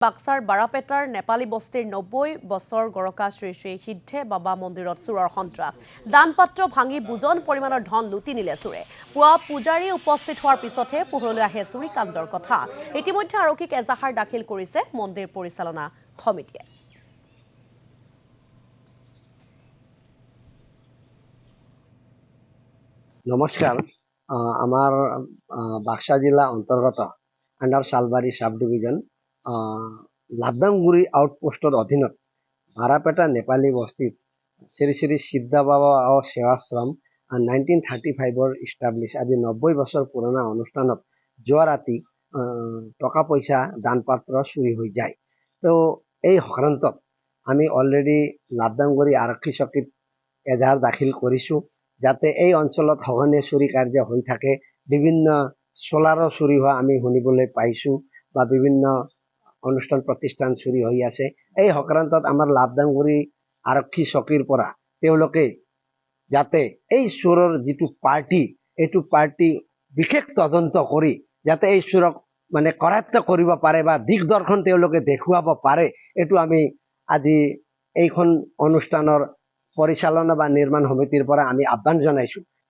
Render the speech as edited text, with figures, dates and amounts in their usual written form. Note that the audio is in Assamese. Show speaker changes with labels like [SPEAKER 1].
[SPEAKER 1] বাক্সাৰ বাৰাপেটাৰ নেপালী বস্তিৰ 90 বছৰ গৰকা শ্ৰী শ্ৰী সিদ্ধে বাবা মন্দিৰত চোৰৰ সন্ত্ৰাস দানপাত্ৰ ভাঙি বুজন পৰিমাণৰ ধন লুটি নিলে চোৰে পুৱা পূজাৰী উপস্থিত হোৱাৰ পিছতহে পোহৰলৈ আহে চুৰি কাণ্ডৰ কথা ইতিমধ্যে আৰক্ষীক এজাহাৰ দাখিল কৰিছে মন্দিৰ পৰিচালনা সমিতিয়ে
[SPEAKER 2] নমস্কাৰ আমাৰ বাক্সা জিলা অন্তৰ্গত আণ্ডাৰ চালবাৰী সাব ডিভিজন লাবদাংগুৰি আউটপোষ্টৰ অধীনত বাৰাপেটা নেপালী বস্তিত শ্ৰী শ্ৰী সিদ্ধা বাবা সেৱাশ্ৰম 1935 ইষ্টাব্লিছ আজি 90 বছৰ পুৰণা অনুষ্ঠানত যোৱা ৰাতি টকা পইচা দান পাত্ৰ চুৰি হৈ যায় তো এই সংক্ৰান্তত আমি অলৰেডি লাবদাংগুৰি আৰক্ষী চকীত এজাহাৰ দাখিল কৰিছোঁ যাতে এই অঞ্চলত সঘনে চুৰি কাৰ্য হৈ থাকে বিভিন্ন সোলাৰো চুৰি হোৱা আমি শুনিবলৈ পাইছোঁ বা বিভিন্ন অনুষ্ঠান প্ৰতিষ্ঠান চুৰি হৈ আছে এই সংক্ৰান্তত আমাৰ লাবদাংগুৰি আৰক্ষী চকীৰ পৰা তেওঁলোকে যাতে এই চোৰৰ যিটো পাৰ্টি এইটো পাৰ্টি বিশেষ তদন্ত কৰি যাতে এই চোৰক মানে কৰায়ত্ব কৰিব পাৰে বা দিগদৰ্শন তেওঁলোকে দেখুৱাব পাৰে এইটো আমি আজি এইখন অনুষ্ঠানৰ পৰিচালনা বা নিৰ্মাণ সমিতিৰ পৰা আমি আহ্বান জনাইছোঁ